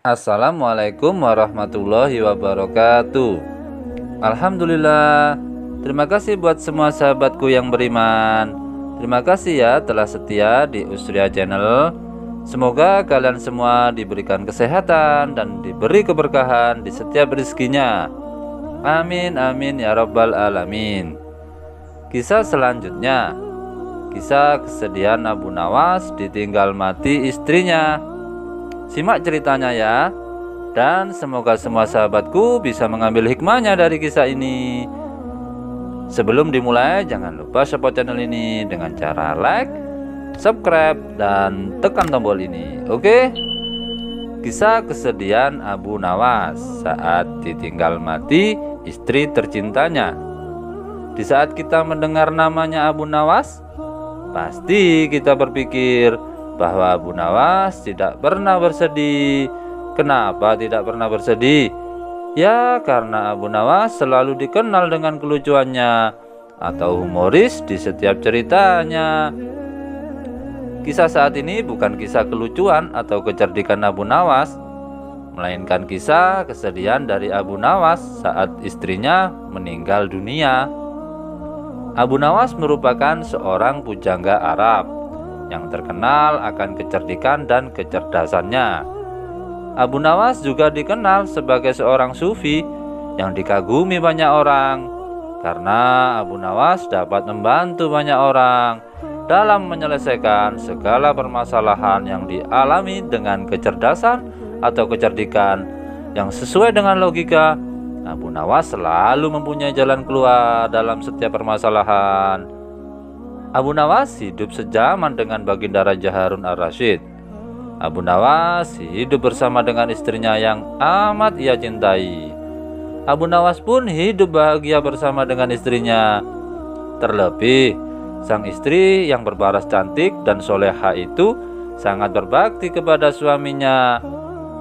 Assalamualaikum warahmatullahi wabarakatuh. Alhamdulillah. Terima kasih buat semua sahabatku yang beriman. Terima kasih ya telah setia di Usria Channel. Semoga kalian semua diberikan kesehatan dan diberi keberkahan di setiap rezekinya. Amin amin ya rabbal alamin. Kisah selanjutnya, kisah kesedihan Abu Nawas ditinggal mati istrinya. Simak ceritanya ya, dan semoga semua sahabatku bisa mengambil hikmahnya dari kisah ini. Sebelum dimulai, jangan lupa support channel ini dengan cara like, subscribe, dan tekan tombol ini. Oke? Kisah kesedihan Abu Nawas saat ditinggal mati istri tercintanya. Di saat kita mendengar namanya Abu Nawas, pasti kita berpikir bahwa Abu Nawas tidak pernah bersedih. Kenapa tidak pernah bersedih? Ya, karena Abu Nawas selalu dikenal dengan kelucuannya atau humoris di setiap ceritanya. Kisah saat ini bukan kisah kelucuan atau kecerdikan Abu Nawas, melainkan kisah kesedihan dari Abu Nawas saat istrinya meninggal dunia. Abu Nawas merupakan seorang pujangga Arab yang terkenal akan kecerdikan dan kecerdasannya. Abu Nawas juga dikenal sebagai seorang sufi yang dikagumi banyak orang, karena Abu Nawas dapat membantu banyak orang dalam menyelesaikan segala permasalahan yang dialami dengan kecerdasan atau kecerdikan yang sesuai dengan logika. Abu Nawas selalu mempunyai jalan keluar dalam setiap permasalahan. Abu Nawas hidup sejaman dengan baginda Raja Harun al-Rasyid. Abu Nawas hidup bersama dengan istrinya yang amat ia cintai. Abu Nawas pun hidup bahagia bersama dengan istrinya. Terlebih, sang istri yang berparas cantik dan soleha itu sangat berbakti kepada suaminya.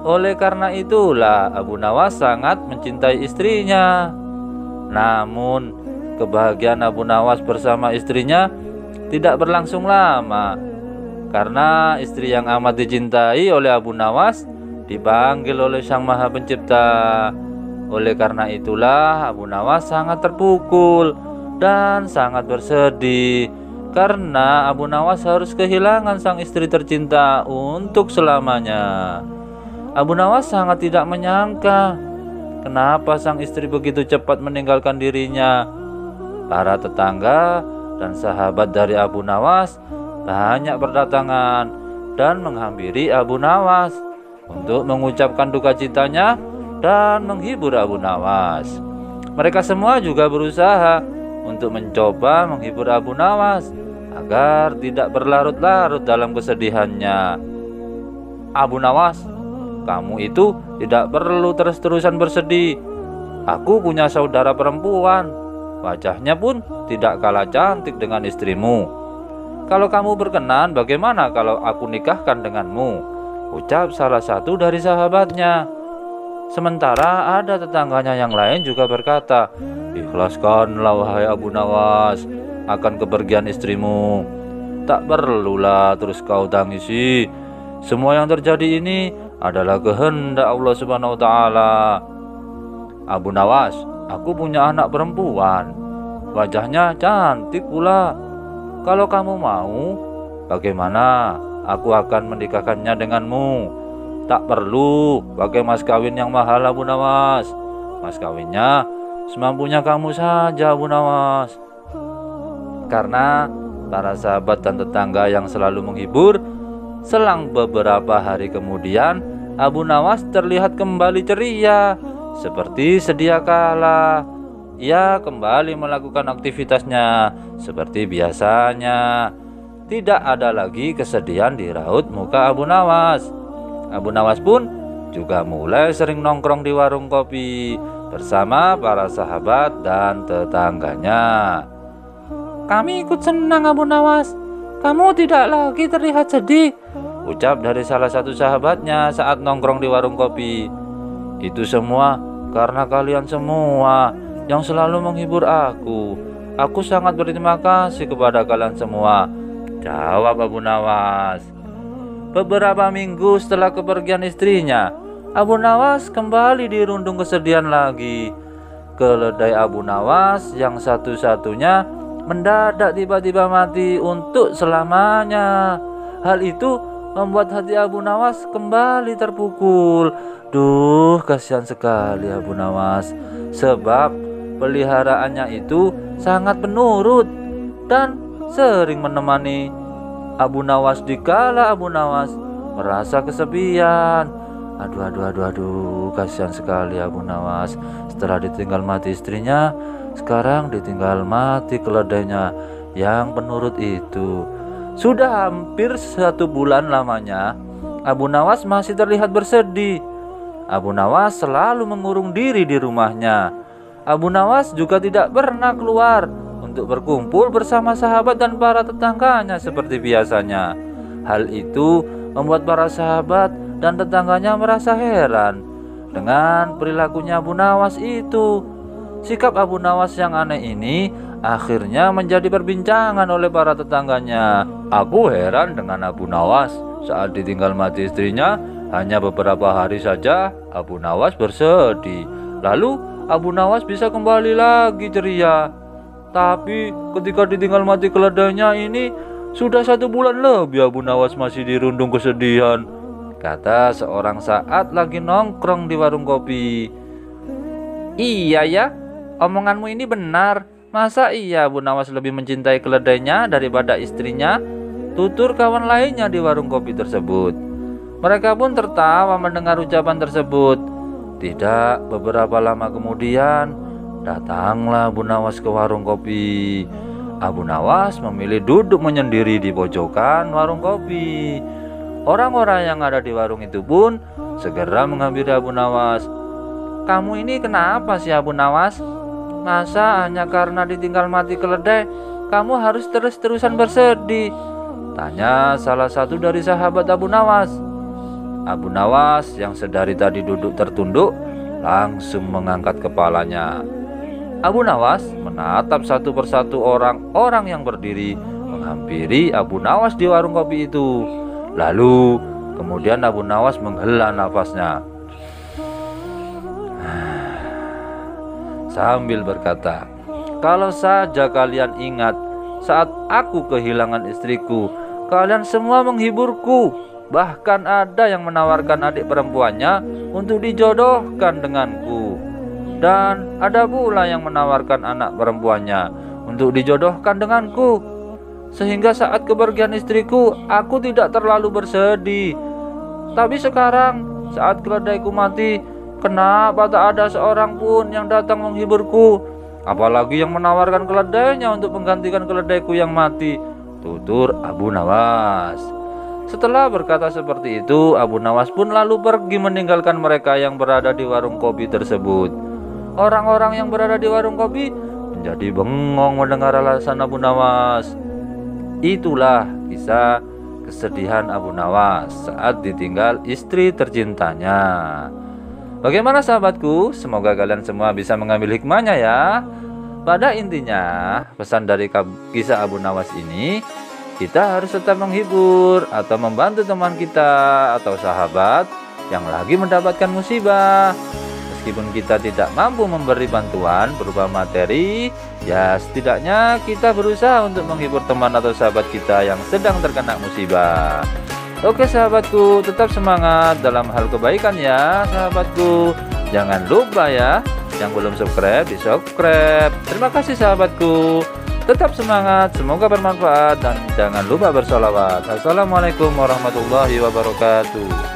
Oleh karena itulah Abu Nawas sangat mencintai istrinya. Namun, kebahagiaan Abu Nawas bersama istrinya tidak berlangsung lama, karena istri yang amat dicintai oleh Abu Nawas dipanggil oleh Sang Maha Pencipta. Oleh karena itulah Abu Nawas sangat terpukul dan sangat bersedih, karena Abu Nawas harus kehilangan sang istri tercinta untuk selamanya. Abu Nawas sangat tidak menyangka kenapa sang istri begitu cepat meninggalkan dirinya. Para tetangga dan sahabat dari Abu Nawas banyak berdatangan dan menghampiri Abu Nawas untuk mengucapkan duka citanya dan menghibur Abu Nawas. Mereka semua juga berusaha untuk mencoba menghibur Abu Nawas agar tidak berlarut-larut dalam kesedihannya. Abu Nawas, kamu itu tidak perlu terus-terusan bersedih. Aku punya saudara perempuan, wajahnya pun tidak kalah cantik dengan istrimu. Kalau kamu berkenan, bagaimana kalau aku nikahkan denganmu? Ucap salah satu dari sahabatnya. Sementara ada tetangganya yang lain juga berkata, ikhlaskanlah wahai Abu Nawas akan kepergian istrimu. Tak perlulah terus kau tangisi. Semua yang terjadi ini adalah kehendak Allah Subhanahu wa Ta'ala. Abu Nawas, aku punya anak perempuan, wajahnya cantik pula. Kalau kamu mau, bagaimana aku akan menikahkannya denganmu? Tak perlu pakai mas kawin yang mahal Abu Nawas. Mas kawinnya semampunya kamu saja Abu Nawas. Karena para sahabat dan tetangga yang selalu menghibur, selang beberapa hari kemudian Abu Nawas terlihat kembali ceria seperti sedia kala. Ia kembali melakukan aktivitasnya seperti biasanya. Tidak ada lagi kesedihan di raut muka Abu Nawas. Abu Nawas pun juga mulai sering nongkrong di warung kopi bersama para sahabat dan tetangganya. Kami ikut senang Abu Nawas, kamu tidak lagi terlihat sedih, ucap dari salah satu sahabatnya saat nongkrong di warung kopi. Itu semua karena kalian semua yang selalu menghibur aku. Aku sangat berterima kasih kepada kalian semua, jawab Abu Nawas. Beberapa minggu setelah kepergian istrinya, Abu Nawas kembali dirundung kesedihan lagi. Keledai Abu Nawas yang satu-satunya mendadak tiba-tiba mati untuk selamanya. Hal itu membuat hati Abu Nawas kembali terpukul. Duh, kasihan sekali Abu Nawas, sebab peliharaannya itu sangat penurut dan sering menemani Abu Nawas dikala Abu Nawas merasa kesepian. Aduh, kasihan sekali Abu Nawas. Setelah ditinggal mati istrinya, sekarang ditinggal mati keledainya yang penurut itu. Sudah hampir 1 bulan lamanya, Abu Nawas masih terlihat bersedih. Abu Nawas selalu mengurung diri di rumahnya. Abu Nawas juga tidak pernah keluar untuk berkumpul bersama sahabat dan para tetangganya seperti biasanya. Hal itu membuat para sahabat dan tetangganya merasa heran dengan perilakunya Abu Nawas itu. Sikap Abu Nawas yang aneh ini akhirnya menjadi perbincangan oleh para tetangganya. Aku heran dengan Abu Nawas. Saat ditinggal mati istrinya, hanya beberapa hari saja Abu Nawas bersedih. Lalu Abu Nawas bisa kembali lagi ceria. Tapi ketika ditinggal mati keledainya ini, sudah 1 bulan lebih Abu Nawas masih dirundung kesedihan, kata seorang saat lagi nongkrong di warung kopi. Iya ya, omonganmu ini benar. Masa iya Abu Nawas lebih mencintai keledainya daripada istrinya? Tutur kawan lainnya di warung kopi tersebut. Mereka pun tertawa mendengar ucapan tersebut. Tidak beberapa lama kemudian, datanglah Abu Nawas ke warung kopi. Abu Nawas memilih duduk menyendiri di pojokan warung kopi. Orang-orang yang ada di warung itu pun segera menghampiri Abu Nawas. Kamu ini kenapa sih Abu Nawas? Masa hanya karena ditinggal mati keledai, kamu harus terus-terusan bersedih? Tanya salah satu dari sahabat Abu Nawas. Abu Nawas yang sedari tadi duduk tertunduk langsung mengangkat kepalanya. Abu Nawas menatap satu persatu orang-orang yang berdiri menghampiri Abu Nawas di warung kopi itu. Lalu kemudian Abu Nawas menghela nafasnya sambil berkata, kalau saja kalian ingat saat aku kehilangan istriku, kalian semua menghiburku. Bahkan ada yang menawarkan adik perempuannya untuk dijodohkan denganku. Dan ada pula yang menawarkan anak perempuannya untuk dijodohkan denganku. Sehingga saat kepergian istriku, aku tidak terlalu bersedih. Tapi sekarang, saat keledaiku mati, kenapa tak ada seorang pun yang datang menghiburku? Apalagi yang menawarkan keledainya untuk menggantikan keledaiku yang mati, tutur Abu Nawas. Setelah berkata seperti itu, Abu Nawas pun lalu pergi meninggalkan mereka yang berada di warung kopi tersebut. Orang-orang yang berada di warung kopi menjadi bengong mendengar alasan Abu Nawas. Itulah kisah kesedihan Abu Nawas saat ditinggal istri tercintanya. Bagaimana sahabatku? Semoga kalian semua bisa mengambil hikmahnya ya. Pada intinya, pesan dari kisah Abu Nawas ini, kita harus tetap menghibur atau membantu teman kita atau sahabat yang lagi mendapatkan musibah. Meskipun kita tidak mampu memberi bantuan berupa materi, ya setidaknya kita berusaha untuk menghibur teman atau sahabat kita yang sedang terkena musibah. Oke sahabatku, tetap semangat dalam hal kebaikan ya sahabatku. Jangan lupa ya, yang belum subscribe di subscribe. Terima kasih sahabatku. Tetap semangat, semoga bermanfaat, dan jangan lupa bersolawat. Assalamualaikum warahmatullahi wabarakatuh.